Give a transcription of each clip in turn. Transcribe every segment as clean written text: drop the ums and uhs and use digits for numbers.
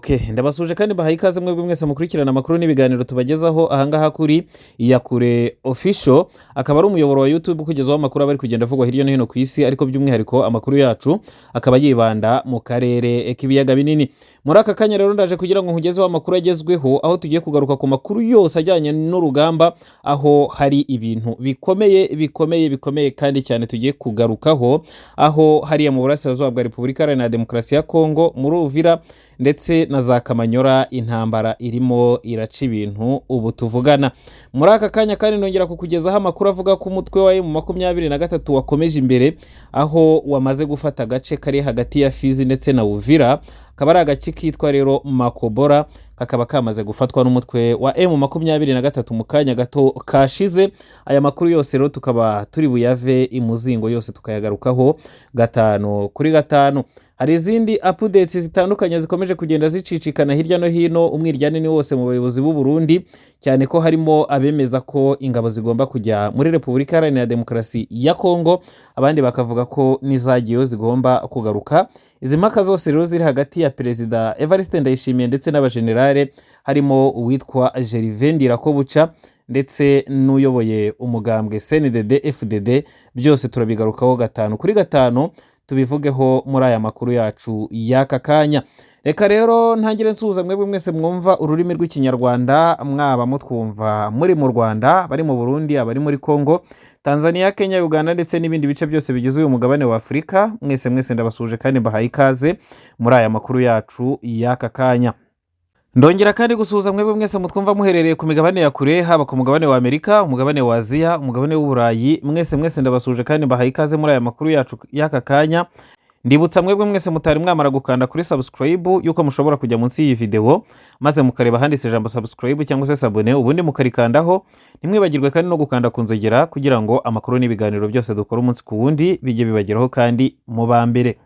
Ndabasuje kandi bahaye ikaze mwebwe mwese mukurikirana amakuru n'ibiganiro tubagezaho ahangaha kuri Iyakure Official, akaba ari umuyoboro wa YouTube kugezaho amakuru aba ari kugenda avugwa hirya no hino ku isi, ariko by'umwihariko amakuru yacu akaba yibanda mu karere k'ibiyaga binini. Muri aka kanya rero ndaje kugira ngo nkugezeho amakuru agezweho, aho tugiye kugaruka ku makuru yose ajyanye n'urugamba, aho hari ibintu bikomeye kandi cyane tugiye kugarukaho, aho hariya mu burasirazuba bwa Repubulika Iharanira Demokarasi ya Kongo muri Uvira ndetse na za Kamanyora intambara irimo iraca ibintu ubu tuvugana. Muri aka kanya kandi nongera kukugezaho amakuru avuga ko umutwe wa M23 wakomeje imbere, aho wamaze gufata agace kari hagati ya Fizi ndetse na Uvira, akaba ari agace kitwa rero Makobora, kakaba kamaze gufatwa n'umutwe wa M23 mu kanya gato kashize. Aya makuru yose rero tukaba turi buyave imuzingo yose tukayagarukaho gatanu kuri gatanu. Hari izindi updates zitandukanye zikomeje kugenda zicicikana hirya no hino, umwiryane ni wose mu bayobozi b'u Burundi, cyane ko harimo abemeza ko ingabo zigomba kujya muri Repubulika Iharanira Demokarasi ya Kongo, abandi bakavuga ko nizagiyeyo zigomba kugaruka. Izi mpaka zose rero ziri hagati ya Perezida Evariste Ndayishimiye ndetse n'abajenerale, harimo uwitwa Gervais Ndirakobuca ndetse n'uyoboye umugambwe CNDD FDD, byose turabigarukaho gatanu kuri gatanu tubivugeho muri aya makuru yacu y'aka kanya. Reka rero ntangire nsuhuza mwebwe mwese mwumva ururimi rw'ikinyarwanda, mwaba mutwumva muri mu Rwanda, bari mu Burundi, abari muri Kongo, Tanzania, Kenya, Uganda ndetse n'ibindi bice byose bigize uyu mugabane wa Afurika. Mwese ndabasuje kandi mbahaye ikaze muri aya makuru yacu y'aka kanya. Ndongera kandi gusuhuza mwebwe mwese mutwumva muherereye ku migabane ya kure, haba ku mugabane wa Amerika, umugabane wa Aziya, umugabane w'Uburayi. Mwese ndabasuje kandi mbahaye ikaze muri aya makuru yacu y'aka kanya. Ndibutsa mwebwe mwese mutari mwamara gukanda kuri subscribe yuko mushobora kujya munsi y'iyi video maze mukareba handitse ijambo subscribe cyangwa se sabone, ubundi mukarikandaho. Nimwibagirwe kandi no gukanda ku nzogera kugira ngo amakuru n'ibiganiro byose dukora umunsi ku wundi bijye bibageraho kandi mu ba mbere.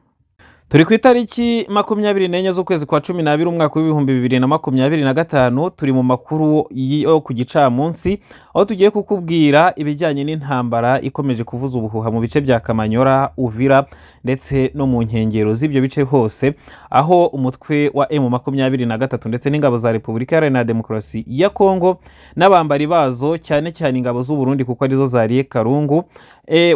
Turi ku itariki 24 z'ukwezi kwa 12 umwaka w'2025, turi mu makuru yo ku gicamunsi, aho tugiye kukubwira ibijyanye n'intambara ikomeje kuvuza ubuhuha mu bice bya Kamanyora, Uvira ndetse no mu nkengero z'ibyo bice hose, aho umutwe wa M23 ndetse n'ingabo za Repubulika Iharanira Demokarasi ya Kongo n'abambari bazo, cyane ingabo z'u Burundi kuko arizo zariye Karungu,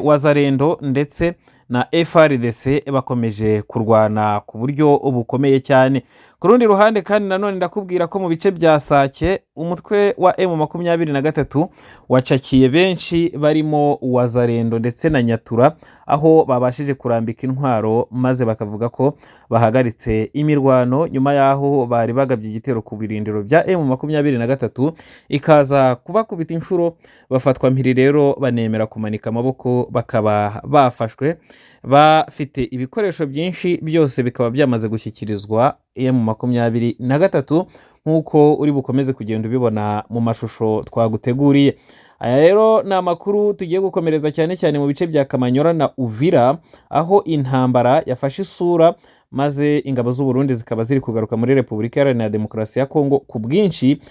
Wazarendo ndetse na FRDC bakomeje kurwana ku buryo bukomeye cyane. Ku rundi ruhande kandi nanone ndakubwira ko mu bice bya Sake umutwe wa M23 wacakiye benshi barimo Wazarendo ndetse na Nyatura, aho babashije kurambika intwaro maze bakavuga ko bahagaritse imirwano nyuma yaho bari bagabye igitero ku birindiro bya M23 ikaza kubakubita inshuro, bafatwa mpiri rero banemera kumanika amaboko, bakaba bafashwe bafite ibikoresho byinshi, byose bikaba byamaze gushyikirizwa M23 nk'uko uri bukomeze kugenda ubibona mu mashusho twaguteguriye. Aya rero ni amakuru tugiye gukomereza cyane mu bice bya Kamanyora na Uvira, aho intambara yafashe isura maze ingabo z'u Burundi zikaba ziri kugaruka muri Repubulika Iharanira Demokarasi ya Kongo ku bwinshi.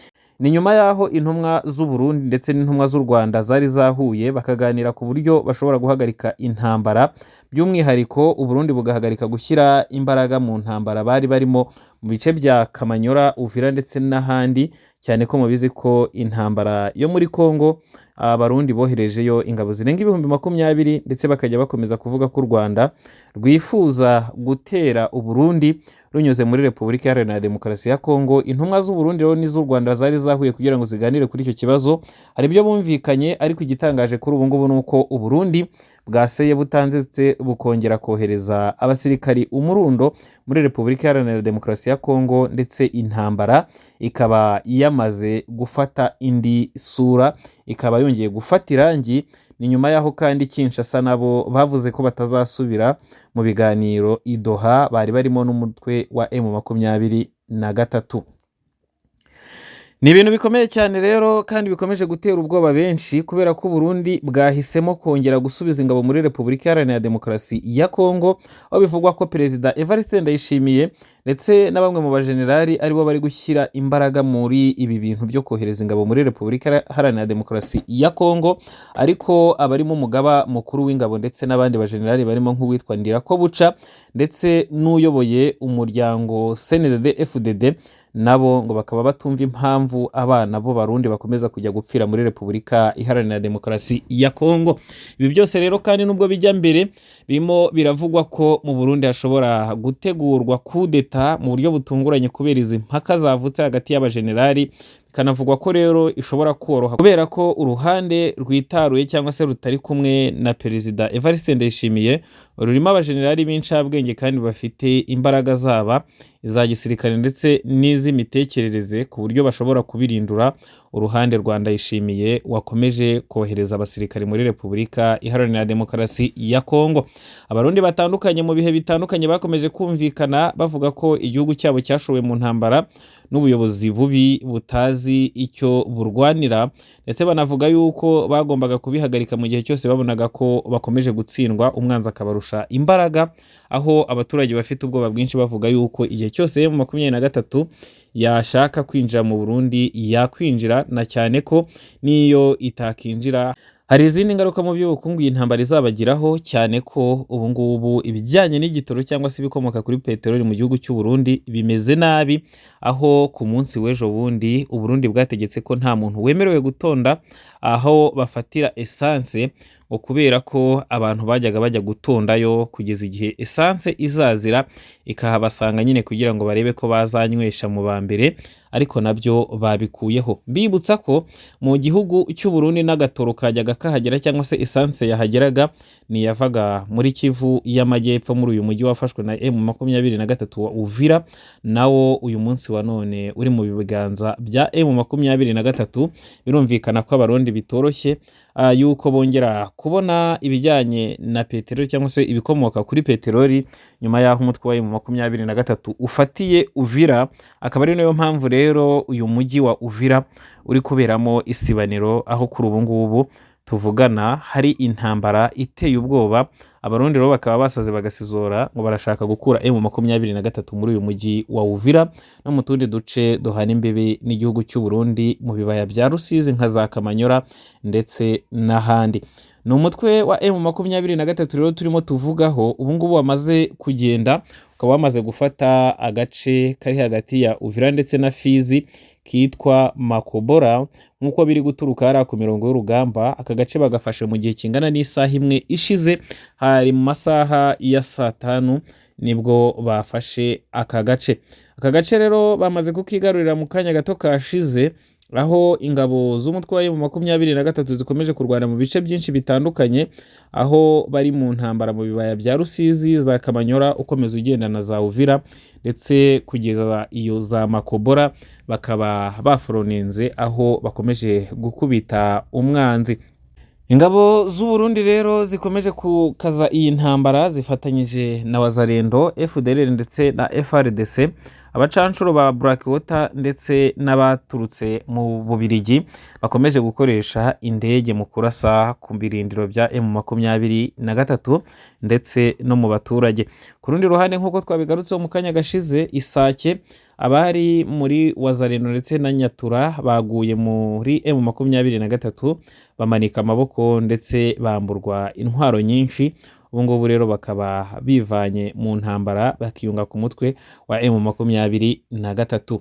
Ni nyuma yaho intumwa z'u Burundi ndetse n'intumwa z'u Rwanda zari zahuye bakaganira ku buryo bashobora guhagarika intambara, by'umwihariko u Burundi bugahagarika gushyira imbaraga mu ntambara bari barimo mu bice bya Kamanyora, Uvira ndetse n'ahandi, cyane ko mubizi ko intambara yo muri Kongo abarundi boherejeyo ingabo zirenga 20,000 ndetse bakajya bakomeza kuvuga ko u Rwanda rwifuza gutera u Burundi runyuze muri Repubulika Iharanira Demokarasi ya Kongo. Intumwa z'u Burundi rero n'iz'u Rwanda zari zahuye kugira ngo ziganire kuri icyo kibazo. Hari ibyo bumvikanye, ariko igitangaje kuri ubu ngubu nuko u Burundi bwaseye butanzitse bukongera kohereza abasirikari umurundo muri Repubulika Iharanira Demokarasi ya Kongo, ndetse intambara ikaba yamaze gufata indi sura, ikaba yongeye gufata irangi. Ni nyuma yaho kandi Kinshasa nabo bavuze ko batazasubira mu biganiro i Doha bari barimo n'umutwe wa M23. Ni ibintu bikomeye cyane rero kandi bikomeje gutera ubwoba benshi, kubera ko Burundi bwahisemo kongera gusubiza ingabo muri Repubulika Iharanira Demokarasi ya Kongo, aho bivugwa ko Perezida Evariste Ndayishimiye ndetse na bamwe mu bajenerali aribo bari gushyira imbaraga muri ibi bintu byo kohereza ingabo muri Repubulika Iharanira Demokarasi ya Kongo, ariko abarimo umugaba mukuru w'ingabo ndetse n'abandi bajenerali barimo nk'uwitwa Ndirakobuca ndetse n'uyoboye umuryango CNDD-FDD nabo ngo bakaba batumva impamvu abana bo Barundi bakomeza kujya gupfira muri Repubulika Iharanira Demokarasi ya Kongo. Ibi byose rero kandi nubwo bijya mbere birimo biravugwa ko mu Burundi hashobora gutegurwa kudeta mu buryo butunguranye kubera izi mpaka zavutse hagati y'abajenerali, kanavugwa ko rero ishobora koroha kubera ko uruhande rwitaruye cyangwa se rutari kumwe na Perezida Evariste Ndayishimiye rurimo abajenerali b'incabwenge kandi bafite imbaraga zaba iza gisirikare ndetse n'iz'imitekerereze ku buryo bashobora kubirindura uruhande rwa Ndayishimiye wakomeje kohereza abasirikari muri Repubulika Iharanira Demokarasi ya Kongo. Abarundi batandukanye mu bihe bitandukanye bakomeje kumvikana bavuga ko igihugu cyabo cyashowe mu ntambara n'ubuyobozi bubi butazi icyo burwanira, ndetse banavuga yuko bagombaga kubihagarika mu gihe cyose babonaga ko bakomeje gutsindwa umwanzi akabarusha imbaraga, aho abaturage bafite ubwoba bwinshi bavuga yuko igihe cyose mu 23 yashaka kwinjira mu Burundi yakwinjira, na cyane ko niyo itakinjira hari izindi ngaruka mu by'ubukungu iyi ntambara izabagiraho, cyane ko ubu ngubu ibijyanye n'igitoro cyangwa se ibikomoka kuri peteroli mu gihugu cy'u Burundi bimeze nabi, aho ku munsi w'ejo bundi u Burundi bwategetse ko nta muntu wemerewe gutonda aho bafatira essence, ngo kubera ko abantu bajyaga bajya gutondayo kugeza igihe essence izazira ikahabasanga nyine kugira ngo barebe ko bazanywesha mu ba mbere, ariko nabyo babikuyeho. Bibutsa ko mu gihugu cy'u Burundi n'agatoro kajyaga kahagera cyangwa se essence yahageraga niyavaga muri Kivu y'Amajyepfo muri uyu mujyi wafashwe na M23 wa Uvira, nawo uyu munsi wa none uri mu biganza bya M23. Birumvikana ko abarundi bitoroshye yuko bongera kubona ibijyanye na peteroli cyangwa se ibikomoka kuri peteroli nyuma y'aho umutwe wa M23 ufatiye Uvira, akaba ari nayo mpamvu rero uyu mujyi wa Uvira uri kuberamo isibaniro, aho kuri ubu ngubu tuvugana hari intambara iteye ubwoba. Abarundi rero bakaba basaze bagasizora ngo barashaka gukura M23 muri uyu mujyi wa Uvira no mu tundi duce duhana imbibi n'igihugu cy'u Burundi mu bibaya bya Rusizi nka za Kamanyora ndetse n'ahandi. Ni umutwe wa M23 rero turimo tuvugaho ubu ngubu wamaze kugenda, ukaba wamaze gufata agace kari hagati ya Uvira ndetse na Fizi kitwa Makobora, nk'uko biri guturuka hariya ku mirongo y'urugamba. Aka gace bagafashe mu gihe kingana n'isaha imwe ishize, hari mu masaha ya 5 nibwo bafashe aka gace. Aka gace rero bamaze kukigarurira mu kanya gato kashize, aho ingabo z'umutwe wa M23 zikomeje kurwana mu bice byinshi bitandukanye, aho bari mu ntambara mu bibaya bya Rusizi, za Kamanyora ukomeza ugenda na za Uvira ndetse kugeza iyo za Makobora, bakaba baforonenze aho bakomeje gukubita umwanzi. Ingabo z'u Burundi rero zikomeje kukaza iyi ntambara zifatanyije na Wazalendo, FDLR ndetse na FRDC, abacancuro ba Blackwater ndetse n'abaturutse mu Bubirigi bakomeje gukoresha indege mu kurasa ku birindiro bya M23 ndetse no mu baturage. Ku rundi ruhande nk'uko twabigarutseho mu kanya gashize, Isake abari muri Wazalendo ndetse na Nyatura baguye muri M23 bamanika amaboko ndetse bamburwa intwaro nyinshi. Ubu ngubu rero bakaba bivanye mu ntambara bakiyunga ku mutwe wa M23.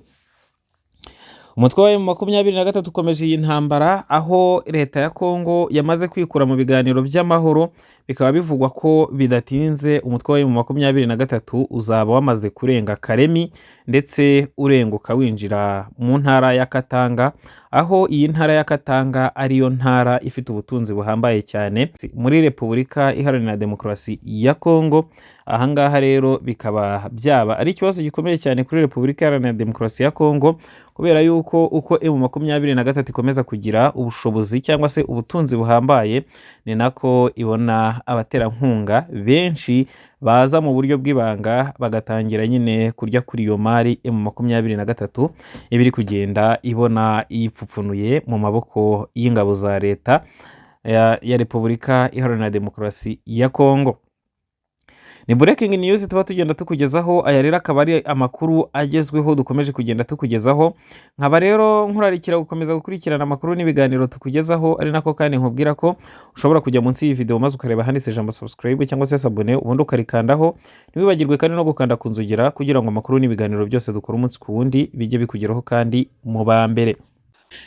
Umutwe wa M23 ukomeje iyi ntambara, aho leta ya Kongo yamaze kwikura mu biganiro by'amahoro. Bikaba bivugwa ko bidatinze umutwe wa M23 uzaba wamaze kurenga Karemi ndetse urenguka winjira mu ntara ya Katanga, aho iyi ntara ya Katanga ariyo ntara ifite ubutunzi buhambaye cyane muri Repubulika Iharanira Demokarasi ya Kongo. Ahangaha rero bikaba byaba ari ikibazo gikomeye cyane kuri Repubulika Iharanira Demokarasi ya Kongo, kubera yuko uko M23 ikomeza kugira ubushobozi cyangwa se ubutunzi buhambaye, ni nako ibona abaterankunga benshi baza mu buryo bw'ibanga bagatangira nyine kurya kuri iyo mari M23 ibiri kugenda ibona yipfupfunuye mu maboko y'ingabo za leta ya Repubulika Iharanira Demokarasi ya Kongo. Ni breaking news tuba tugenda tukugezaho, aya rero akaba ari amakuru agezweho dukomeje kugenda tukugezaho. Nkaba rero nkurarikira gukomeza gukurikirana amakuru n'ibiganiro tukugezaho, ari nako kandi nkubwira ko ushobora kujya munsi y'iyi video maze ukareba handitse ijambo subscribe cyangwa se abone, ubundi ukarikandaho. Ntiwibagirwe kandi no gukanda kunzogera kugira ngo amakuru n'ibiganiro byose dukora umunsi ku wundi bijye bikugeraho kandi mu ba mbere.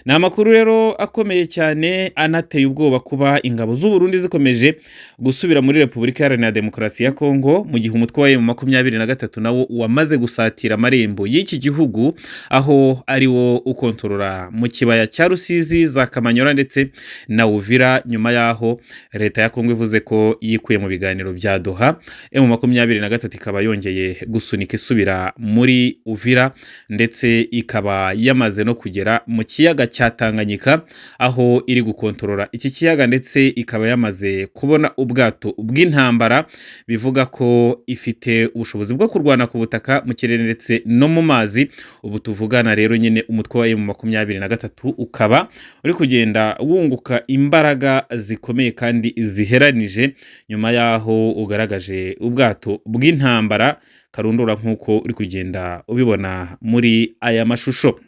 Ni amakuru rero akomeye cyane anateye ubwoba kuba ingabo z'u Burundi zikomeje gusubira muri Repubulika Iharanira Demokarasi ya Kongo, mu gihe umutwe wa M23 nawo wamaze gusatira amarembo y'iki gihugu, aho ari wo ukontorora mu kibaya cya Rusizi, za Kamanyora ndetse na Uvira, nyuma yaho leta ya Kongo ivuze ko yikuye mu biganiro bya Doha. M23 ikaba yongeye gusunika isubira muri Uvira, ndetse ikaba yamaze no kugera mu kiyaga cya Tanganyika, aho iri gukontorora iki kiyaga, ndetse ikaba yamaze kubona ubwato bw'intambara bivuga ko ifite ubushobozi bwo kurwana ku butaka, mu kirere ndetse no mu mazi. Ubu tuvugana rero nyine umutwe wa M23 ukaba uri kugenda wunguka imbaraga zikomeye kandi ziheranije, nyuma yaho ugaragaje ubwato bw'intambara karundura nk'uko uri kugenda ubibona muri aya mashusho.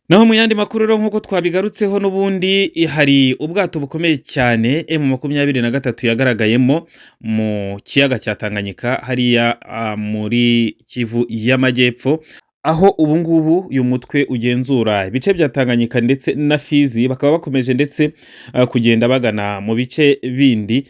Naho mu yandi makuru rero nk'uko twabigarutseho n'ubundi, hari ubwato bukomeye cyane M23 yagaragayemo mu kiyaga cya Tanganyika hariya muri Kivu y'Amajyepfo, aho ubu ngubu uyu mutwe ugenzura ibice bya Tanganyika ndetse na Fizi. Bakaba bakomeje ndetse kugenda bagana mu bice bindi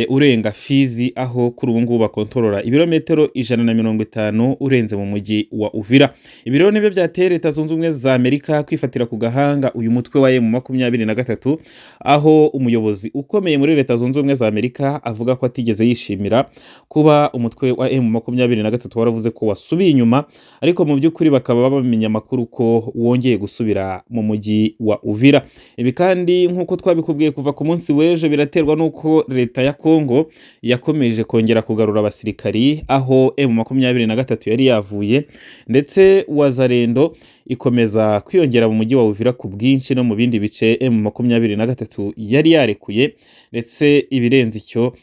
urenga Fizi, aho kuri ubu ngubu bakontorora ibirometero 150 urenze mu mujyi wa Uvira. Ibi rero nibyo byateye Leta Zunze Ubumwe za Amerika kwifatira ku gahanga uyu mutwe wa M23, aho umuyobozi ukomeye muri Leta Zunze Ubumwe za Amerika avuga ko atigeze yishimira kuba umutwe wa M23 waravuze ko wasubiye inyuma, ariko mu kuri bakaba bamenya amakuru ko wongeye gusubira mu mujyi wa Uvira. Ibi kandi nk'uko twabikubwiye kuva ku munsi w'ejo, biraterwa n'uko leta ya Kongo yakomeje kongera kugarura abasirikari aho M23 yari yavuye, ndetse Wazalendo ikomeza kwiyongera mu mujyi wa Uvira ku bwinshi no mu bindi bice M23 yari yarekuye. Ndetse ibirenze icyo,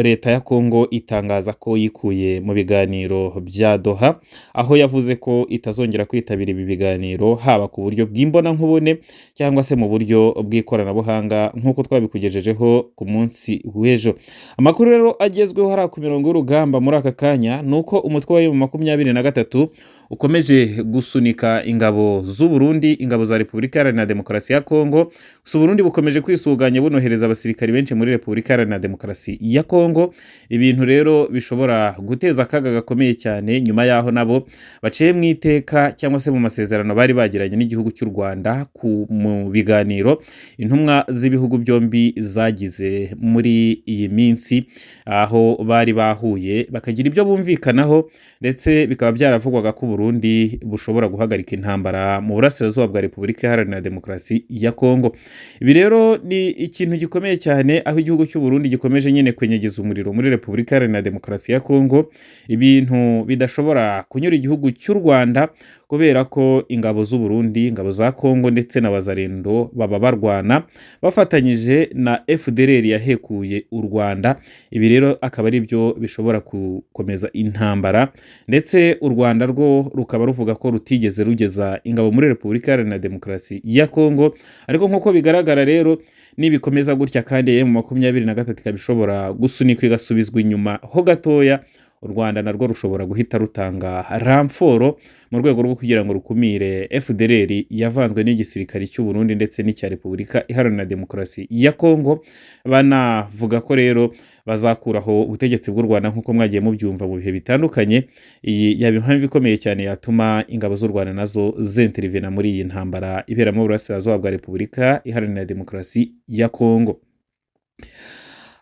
leta ya Kongo itangaza ko yikuye mu biganiro bya Doha, aho yavuze ko itazongera kwitabira ibi biganiro, haba ku buryo bw'imbona nkubone cyangwa se mu buryo bw'ikoranabuhanga nk'uko twabikugejejeho ku munsi w'ejo. Amakuru rero agezweho hari ku mirongo y'urugamba muri aka kanya nuko umutwe wa M23 ukomeje gusunika ingabo z'u Burundi, ingabo za Repubulika Iharanira Demokarasi ya Kongo. Gusa Burundi bukomeje kwisuganya bunohereza abasirikari benshi muri Repubulika Iharanira Demokarasi ya Kongo, ibintu rero bishobora guteza akaga gakomeye cyane, nyuma yaho nabo baciye mu iteka cyangwa se mu masezerano bari bagiranye n'igihugu cy'u Rwanda mu biganiro intumwa z'ibihugu byombi zagize muri iyi minsi, aho bari bahuye bakagira ibyo bumvikanaho, ndetse bikaba byaravugwaga ko Burundi bushobora guhagarika intambara mu burasirazuba bwa Repubulika Iharanira Demokarasi ya Kongo. Ibi rero ni ikintu gikomeye cyane, aho igihugu cy'u Burundi gikomeje nyine kwenyegeza umuriro muri Repubulika Iharanira Demokarasi ya Kongo, ibintu bidashobora kunyura igihugu cy'u Rwanda, kubera ko ingabo z'u Burundi, ingabo za Kongo ndetse na Wazalendo baba barwana bafatanyije na FDLR yahekuye u Rwanda. Ibi rero akaba ari byo bishobora gukomeza intambara, ndetse u Rwanda rwo rukaba ruvuga ko rutigeze rugeza ingabo muri Repubulika Iharanira Demokarasi ya Kongo. Ariko nk'uko bigaragara rero, nibikomeza gutya kandi M23 ikabishobora gusunikwa igasubizwa inyuma ho gatoya, u Rwanda narwo rushobora guhita rutanga ramforo mu rwego rwo kugira ngo rukumire FDLR yavanzwe n'igisirikari cy'u Burundi ndetse n'icya Repubulika Iharanira Demokarasi ya Kongo. Banavuga ko rero bazakuraho ubutegetsi bw'u Rwanda nk'uko mwagiye mubyumva mu bihe bitandukanye. Iyi yaba impamvu ikomeye cyane yatuma ingabo z'u Rwanda nazo zenterivena muri iyi ntambara ibera mu burasirazuba bwa Repubulika Iharanira Demokarasi ya Kongo.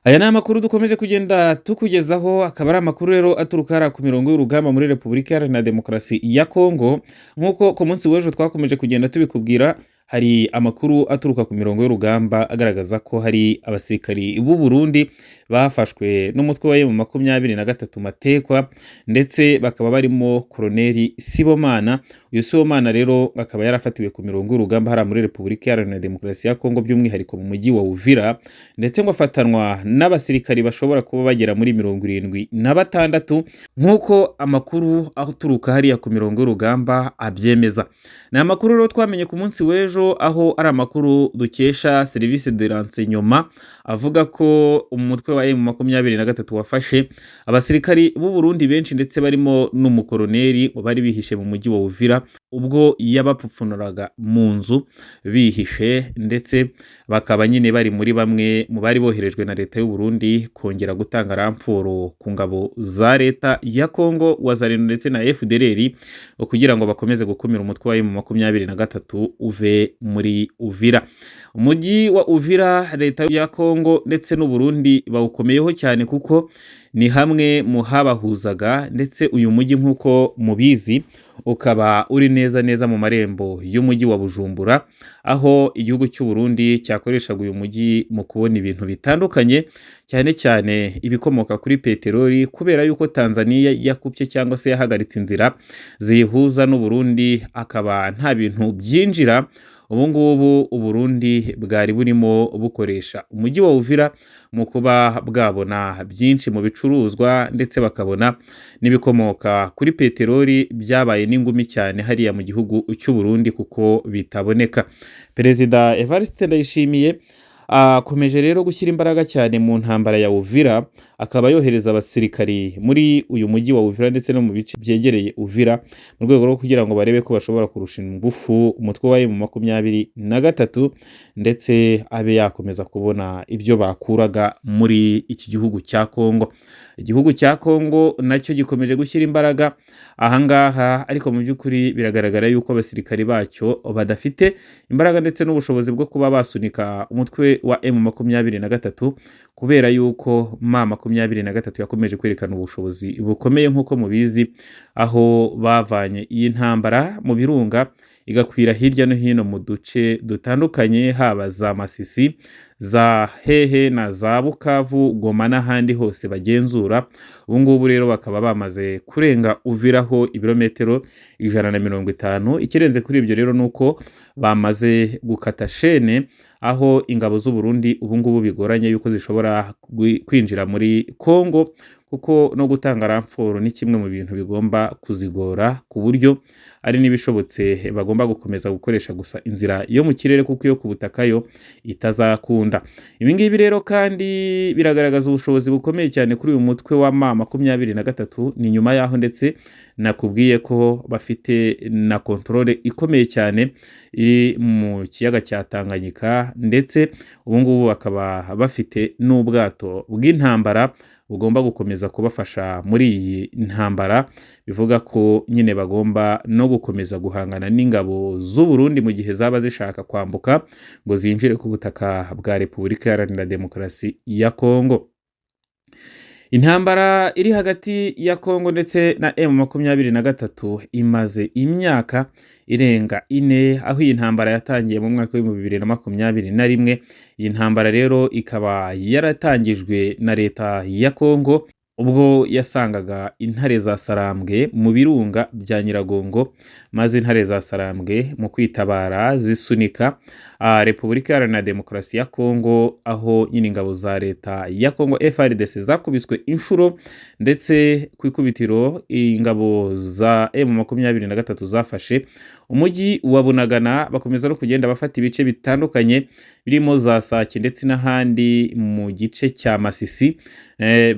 Aya ni amakuru dukomeje kugenda tukugezaho, akaba ari amakuru rero aturuka ku mirongo y'urugamba muri Repubulika Iharanira Demokarasi ya Kongo. Nk'uko ku munsi w'ejo twakomeje kugenda tubikubwira, hari amakuru aturuka ku mirongo y'urugamba agaragaza ko hari abasirikari b'u Burundi bafashwe n'umutwe wa M23 Matekwa, ndetse bakaba barimo Koloneli Sibomana. Uyu Sibomana rero akaba yarafatiwe ku mirongo y'urugamba hariya muri Repubulika Iharanira Demokarasi ya Kongo, by'umwihariko mu mujyi wa Uvira, ndetse ngo afatanwa n'abasirikari bashobora kuba bagera muri 76 nk'uko amakuru aturuka hariya ku mirongo y'urugamba abyemeza. Ni amakuru rero twamenye ku munsi w'ejo, aho ari amakuru dukesha Service de Renseignement avuga ko umutwe wa M23 wafashe abasirikari b'u Burundi benshi, ndetse barimo n'umukoloneli bari bihishe mu mujyi wa Uvira ubwo yabapfupfunuraga mu nzu bihishe, ndetse bakaba nyine bari muri bamwe mu bari boherejwe na leta y'u Burundi kongera gutanga ramforo ku ngabo za leta ya Kongo, Wazalendo ndetse na FDLR kugira ngo bakomeze gukumira umutwe wa M23 uve muri Uvira. Umujyi wa Uvira leta ya Kongo ndetse n'u Burundi bawukomeyeho cyane kuko ni hamwe mu habahuzaga, ndetse uyu mujyi nk'uko mubizi ukaba uri neza mu marembo y'umujyi wa Bujumbura, aho igihugu cy'u Burundi cyakoreshaga uyu mujyi mu kubona ibintu bitandukanye, cyane cyane ibikomoka kuri peteroli, kubera yuko Tanzania yakupye cyangwa se yahagaritse inzira zihuza n'u Burundi, akaba nta bintu byinjira. Ubu ngubu u Burundi bwari burimo bukoresha umujyi wa Uvira mu kuba bwabona byinshi mu bicuruzwa, ndetse bakabona n'ibikomoka kuri peteroli byabaye n'ingumi cyane hariya mu gihugu cy'u Burundi kuko bitaboneka. Perezida Evariste Ndayishimiye akomeje rero gushyira imbaraga cyane mu ntambara ya Uvira, akaba yohereza abasirikari muri uyu mujyi wa Uvira ndetse no mu bice byegereye Uvira mu rwego rwo kugira ngo barebe ko bashobora kurusha ingufu umutwe wa M23, ndetse abe yakomeza kubona ibyo bakuraga muri iki gihugu cya Kongo. Igihugu cya Kongo nacyo gikomeje gushyira imbaraga ahangaha, ariko mu by'ukuri biragaragara yuko abasirikari bacyo badafite imbaraga ndetse n'ubushobozi bwo kuba basunika umutwe wa M23, kubera yuko M23 yakomeje kwerekana ubushobozi bukomeye nk'uko mubizi, aho bavanye iyi ntambara mu birunga igakwira hirya no hino mu duce dutandukanye, haba za Masisi, za Hehe na za Bukavu, Goma n'ahandi hose bagenzura. Ubu ngubu rero bakaba bamaze kurenga Uviraho ibirometero 150. Ikirenze kuri ibyo rero nuko bamaze gukata shene, aho ingabo z'u Burundi ubu ngubu bigoranye yuko zishobora kwinjira muri Kongo, kuko no gutanga ramforo ni kimwe mu bintu bigomba kuzigora, ku buryo ari n'ibishobotse bagomba gukomeza gukoresha gusa inzira yo mu kirere, kuko iyo ku butaka yo itazakunda. Ibi ngibi rero kandi biragaragaza ubushobozi bukomeye cyane kuri uyu mutwe wa M23. Ni nyuma yaho ndetse nakubwiye ko bafite na kontrole ikomeye cyane iri mu kiyaga cya Tanganyika, ndetse ubu ngubu bakaba bafite n'ubwato bw'intambara bugomba gukomeza kubafasha muri iyi ntambara. Bivuga ko nyine bagomba no gukomeza guhangana n'ingabo z'u Burundi mu gihe zaba zishaka kwambuka ngo zinjire ku butaka bwa Repubulika Iharanira Demokarasi ya Kongo. Intambara iri hagati ya Kongo ndetse na M23 imaze imyaka irenga 4, aho iyi ntambara yatangiye mu mwaka wa 2021. Iyi ntambara rero ikaba yaratangijwe na leta ya Kongo ubwo yasangaga intare za Sarambwe mu birunga bya Nyiragongo, maze intare za Sarambwe mu kwitabara zisunika Repubulika Iharanira Demokarasi ya Kongo, aho nyine ingabo za leta ya Kongo FARDC zakubiswe inshuro, ndetse ku ikubitiro ingabo za M23 zafashe umujyi wa Bunagana, bakomeza no kugenda bafata ibice bitandukanye birimo za Sake ndetse n'ahandi mu gice cya Masisi.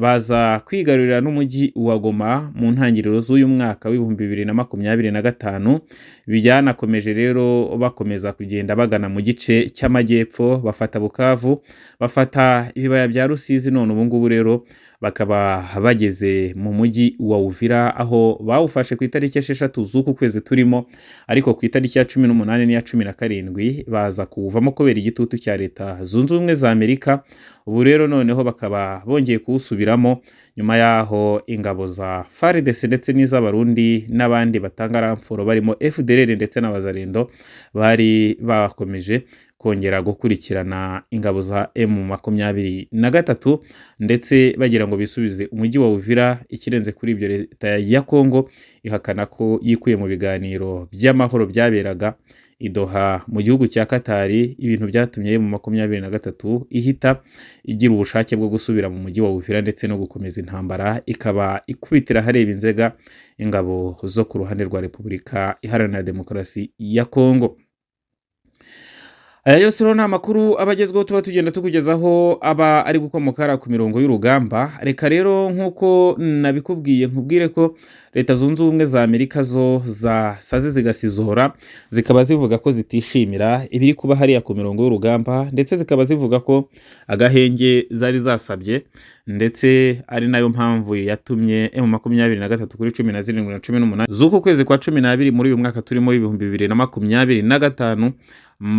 Baza kwigarurira n'umujyi wa Goma mu ntangiriro z'uyu mwaka wa 2025. Bijyanakomeje rero bakomeza kugenda bagana mu gice cy'amajyepfo, bafata Bukavu, bafata ibibaya bya Rusizi, none ubu ngubu rero bakaba bageze mu mujyi wa Uvira, aho bawufashe ku itariki 6 z'uku kwezi turimo, ariko ku itariki ya 18 n'iya 17 baza kuwuvamo kubera igitutu cya leta zunze ubumwe za Amerika. Ubu rero noneho bakaba bongeye kuwusubiramo nyuma yaho ingabo za FARDC ndetse n'iz'abarundi n'abandi batanga ramforo barimo FDLR ndetse n'abazalendo bari bakomeje kongera gukurikirana ingabo za M23 ndetse bagira ngo bisubize umujyi wa Uvira. Ikirenze kuri ibyo, leta ya Kongo ihakana ko yikuye mu biganiro by'amahoro byaberaga i Doha mu gihugu cya Katari, ibintu byatumye M23 ihita igira ubushake bwo gusubira mu mujyi wa Uvira ndetse no gukomeza intambara, ikaba ikubitira hareba inzega ingabo zo ku ruhande rwa Repubulika Iharanira Demokarasi ya Kongo. Aya yose rero ni amakuru abagezweho tuba tugenda tukugezaho, aba ari gukomoka ku mirongo y'urugamba. Reka rero nk'uko nabikubwiye nkubwire ko Leta Zunze Ubumwe za Amerika zo zasaze zigasizora, zikaba zivuga ko zitishimira ibiri kuba hariya ku mirongo y'urugamba, ndetse zikaba zivuga ko agahenge zari zasabye ndetse ari nayo mpamvu yatumye M23 kuri 17/18 z'uku kwezi kwa 12 muri uyu mwaka turimo 2025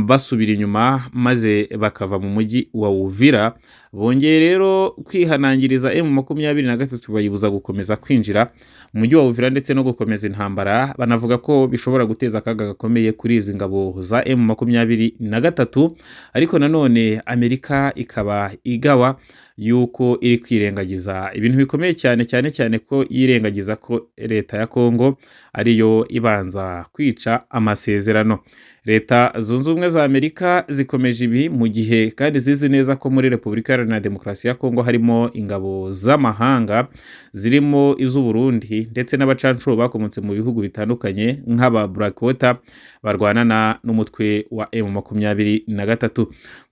basubira inyuma maze bakava mu mujyi wa Uvira. Bongeye rero kwihanangiriza M23 bayibuza gukomeza kwinjira mu mujyi wa Uvira ndetse no gukomeza intambara. Banavuga ko bishobora guteza akaga gakomeye kuri izi ngabo za M23, ariko nanone Amerika ikaba igawa yuko iri kwirengagiza ibintu bikomeye cyane ko yirengagiza ko leta ya Kongo ariyo ibanza kwica amasezerano. Leta Zunze Ubumwe za Amerika zikomeje ibi mu gihe kandi zizi neza ko muri Repubulika Iharanira Demokarasi ya Kongo harimo ingabo z'amahanga zirimo iz'u Burundi ndetse n'abacancuro bakomotse mu bihugu bitandukanye nk'aba Blackwater barwanana n'umutwe wa M23.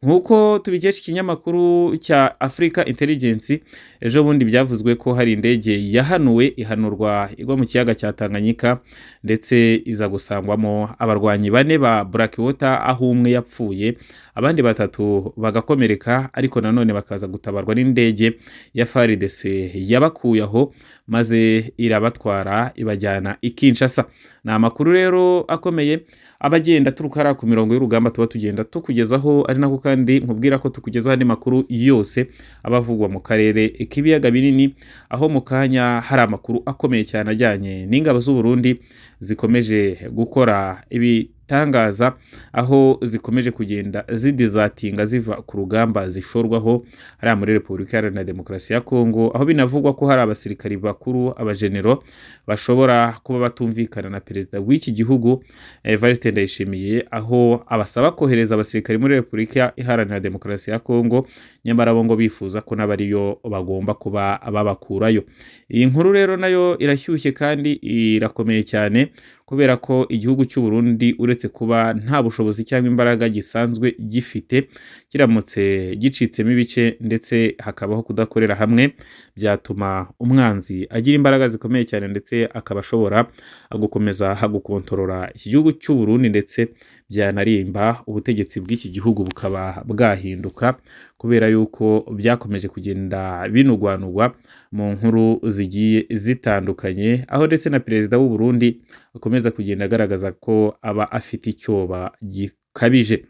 Nk'uko tubikesha ikinyamakuru cya Africa Intelligence, ejo bundi byavuzwe ko hari indege yahanuwe ihanurwa igwa mu kiyaga cya Tanganyika ndetse iza gusangwamo abarwanyi 4 ba Blackwater, aho umwe yapfuye abandi 3 bagakomereka, ariko nanone bakaza gutabarwa n'indege ya FARDC yabakuye aho maze irabatwara ibajyana i Kinshasa. Ni amakuru rero akomeye abagenda turukara ku mirongo y'urugamba tuba tugenda tukugezaho, ari nako kandi nkubwira ko tukugezaho andi makuru yose abavugwa mu karere k'ibiyaga binini, aho mu kanya hari amakuru akomeye cyane ajyanye n'ingabo z'u Burundi zikomeje gukora ibitangaza, aho zikomeje kugenda zidizatinga ziva ku rugamba zishorwaho hariya muri Repubulika Iharanira Demokarasi ya Kongo, aho binavugwa ko hari abasirikari bakuru, abajenero bashobora kuba batumvikana na perezida w'iki gihugu Evariste Ndayishimiye, aho abasaba kohereza abasirikari muri Repubulika Iharanira Demokarasi ya Kongo, nyamara bo ngo bifuza ko n'abariyo bagomba kuba babakurayo. Iyi nkuru rero nayo irashyushye kandi irakomeye cyane, kubera ko igihugu cy'u Burundi uretse kuba nta bushobozi cyangwa imbaraga gisanzwe gifite, kiramutse gicitsemo ibice ndetse hakabaho kudakorera hamwe, byatuma umwanzi agira imbaraga zikomeye cyane ndetse akaba ashobora gukomeza gukontorora iki gihugu cy'u Burundi, ndetse byanarimba ubutegetsi bw'iki gihugu bukaba bwahinduka, kubera yuko byakomeje kugenda binugwanugwa mu nkuru zigiye zitandukanye, aho ndetse na perezida w'u Burundi akomeza kugenda agaragaza ko aba afite icyoba gikabije.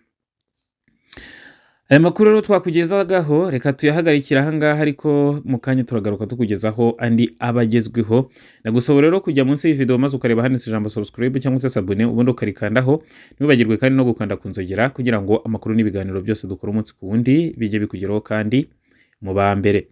Aya makuru rero twakugezagaho reka tuyahagarikira ahangaha, ariko mu kanya turagaruka tukugezaho andi abagezweho. Nagusaba rero kujya munsi y'iyi video maze ukareba handitse ijambo subscribe cyangwa se abone, ubundi ukarikandaho. Ntibibagirwe kandi no gukanda ku nzogera kugira ngo amakuru n'ibiganiro byose dukora umunsi ku wundi bijye bikugeraho kandi mu ba mbere.